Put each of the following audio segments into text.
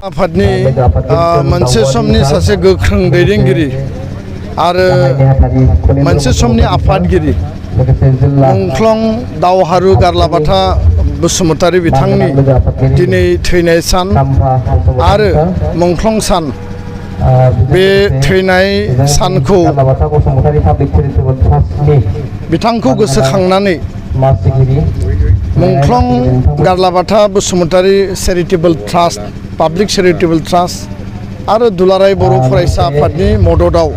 आफादनि मोनसे समनि सासे गोख्रों दैदेनगिरि आरो मोनसे समनि आफादगिरि मुंख्लं दावहारु गारलाबाथा बसुमतारी बिथांनि दिनै थैनाय सान आरो मुंख्लं सान बे थैनाय सानखौ बिथांखौ गोसोखांनानै मुंख्लं गारलाबाथा Basumatary charitable trust public charitable trust आरो दुलाराय बर' फरायसा आफादनि मददाव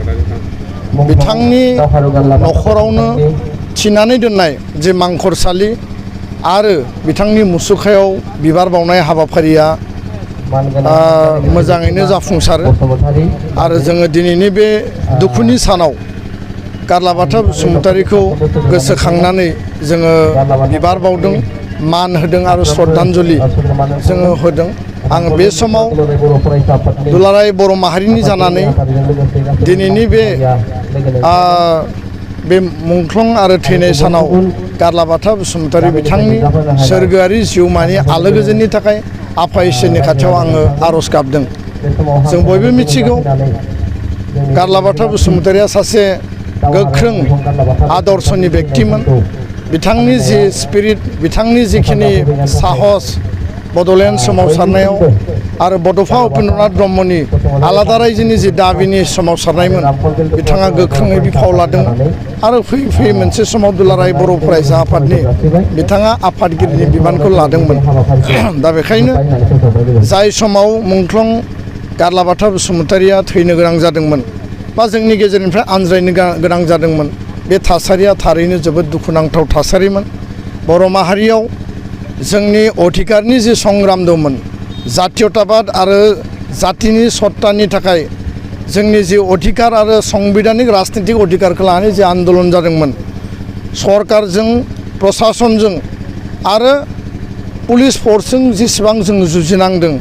बिथांनि न'खरावनो थिनानै दोननाय जे मांखरसालि आरो बिथांनि मुसुखायाव बिबार बावनाय हाबाफारिया मोजाङैनो जाफुंसारो आरो जोङो दिनैनि बे दुखुनि सानाव गारलाबाथा बसुमतारीखौ गोसोखांनानै जोङो बिबार बावदों मान होदों आरो श्रद्धांजलि जोङो होदों। आं बे समाव दुलाराय बर' माहारिनि जानानै दिनैनि बे मुंख्लं आरो थैनाय सानाव गारलाबाथा बसुमतारी बिथांनि सोरगोआरि जिउमानि आलो गोजोननि थाखाय आफा इसोरनि खाथियाव आङो आर'ज गाबदों। जों बयबो मिथिगौ गारलाबाथा बसुमतारीया सासे गोख्रों आदर्शनि व्यक्तिमोन। बिथांनि जि स्पिरिट बिथांनि जिखिनि साहस बड'लेण्ड सोमावसारनायाव आरो बड'फा उपेन्द्रनाथ ब्रह्मनि आलादा रायजोनि जि दाबिनि सोमावसारनायमोन बिथाङा गोख्रोङै बिफाव लादोंमोन आरो फैयै फैयै मोनसे समाव दुलाराय बर' फरायसा आफादनि बिथाङा आफादगिरिनि बिबानखौ लादोंमोन। दा बेखायनो जाय समाव मुंख्लं गारलाबाथा बसुमतारीया थैनो गोनां जादोंमोन बा जोंनि गेजेरनिफ्राय आनज्रायनो गोनां जादोंमोन बे थासारिया थारैनो जोबोद दुखुनांथाव थासारिमोन। बर' माहारियाव जोंनि अधिकारनि जे संग्राम दंमोन जातीयताबाद आरो जातिनि सत्तानि थाखाय जोंनि जि अधिकार आरो संबिधानिक राजनितिक अधिकारखौ लानानै जे आन्दलन जादोंमोन सरकारजों प्रसासनजों आरो पुलिस फर्सजों जेसेबां जों जुजिनांदों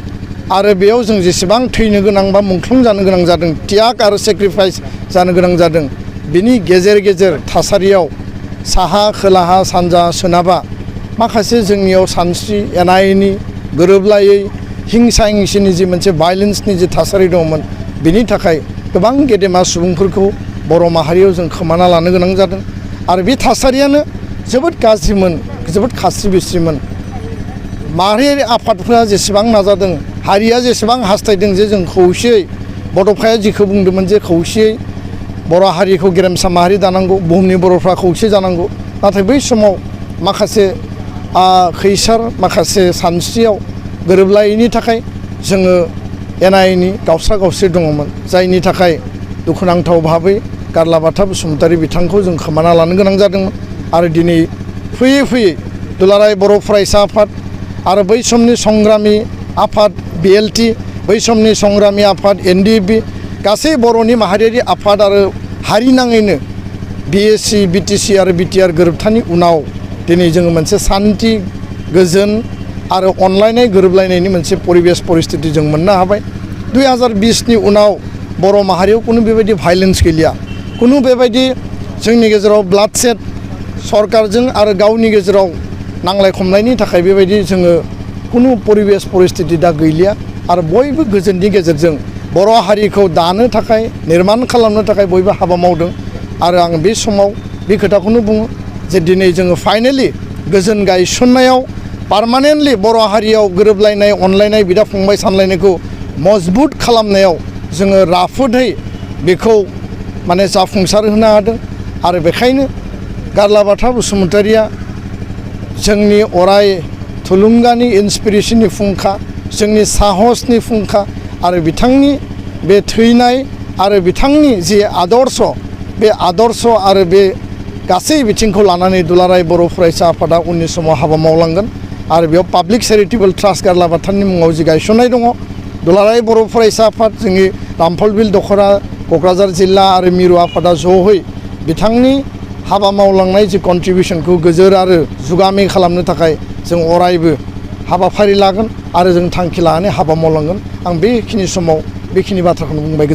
आरो बेयाव जों जेसेबां थैनो गोनां बा मुंख्लं जानो गोनां जादों त्याग आरो सेक्रिफाइस जानो गोनां जादों बिनि गेजेर गेजेर थासारियाव साहा खोलाहा सानजा सोनाबा माखासे जोंनियाव सानस्रि एना एनि गोरोबलायै हिंसा हिंसिनि जि मोनसे भायलेन्सनि जि थासारि दंमोन बिनि थाखाय गोबां गेदेमा सुबुंफोरखौ बर' माहारियाव जों खोमाना लानो गोनां जादों आरो बे थासारियानो जोबोद गाज्रिमोन जोबोद खास्रि बिस्रिमोन। माहारियारि आफादफोरा जेसेबां नाजादों हारिया जेसेबां हास्थायदों जे जों खौसेयै बड'फाया जिखौ बुंदोंमोन जे खौसेयै बर' हारिखौ गेरेमसा माहारि दानांगौ बुहुमनि बर'फ्रा खौसे जानांगौ नाथाय बै समाव माखासे खैसार माखासे सानस्रियाव गोरोबलायैनि थाखाय जोङो एना एनि गावस्रा गावस्रि दङमोन जायनि थाखाय दुखुनांथाव भाबै गारलाबाथा बसुमतारी बिथांखौ जों खोमाना लानो गोनां जादोंमोन आरो दिनै फैयै फैयै दुलाराय बर' फरायसा आफाद आरो बै समनि संग्रामि आफाद BLT बै समनि संग्रामि आफाद NDFB गासै बर'नि माहारियारि आफाद आरो हारिनाङैनो BSC BTC आरो BTR गोरोबथानि उनाव दिनै जोङो मोनसे सान्थि गोजोन आरो अनलायनाय गोरोबलायनायनि मोनसे परिबेस परिस्थिति जों मोननो हाबाय। 2020नि उनाव बर' माहारियाव खुनु बेबायदि भायलेन्स गैलिया खुनु बेबायदि जोंनि गेजेराव ब्लाडसेड सरकारजों आरो गावनि गेजेराव नांलाय खमलायनि थाखाय बेबायदि जोङो खुनु परिबेस परिस्थिति दा गैलिया आरो बयबो गोजोननि गेजेरजों बर' हारिखौ दानो थाखाय निर्माण खालामनो थाखाय बयबो हाबा मावदों आरो आं बे समाव बे खोथाखौनो बुङो जे दिनै जोङो फाइनेलि गोजोन गायसननायाव पार्मानेन्टलि बर' हारियाव गोरोबलायनाय अनलायनाय बिदा फंबाय सानलायनायखौ मजबुत खालामनायाव जोङो राफोदै बेखौ माने जाफुंसार होनो हादों आरो बेखायनो गारलाबाथा बसुमतारीया जोंनि अराय थुलुंगानि इन्सपिरेसननि फुंखा जोंनि साहसनि फुंखा आरो बिथांनि बे थैनाय आरो बिथांनि जि आदर्श बे आदर्श आरो बे गासै बिथिंखौ लानानै दुलाराय बर' फरायसा आफादा उननि समाव हाबा मावलांगोन आरो बेयाव पाब्लिक चेरिटेबल ट्रास्ट गारलाबाथानि मुङाव जि गायसननाय दङ दुलाराय बर' फरायसा आफाद जोंनि रामफलबिल दख'रा क'क्राझार जिल्ला आरो मिरु आफादा ज'है बिथांनि हाबा मावलांनाय जि कन्ट्रिबिउसनखौ गोजोर आरो जुगामि खालामनो थाखाय जों अरायबो हाबाफारि लागोन आरो जों थांखि लानानै हाबा मावलांगोन। आं बेखिनि समाव बेखिनि बाथ्राखौनो बुंबाय। गोजोन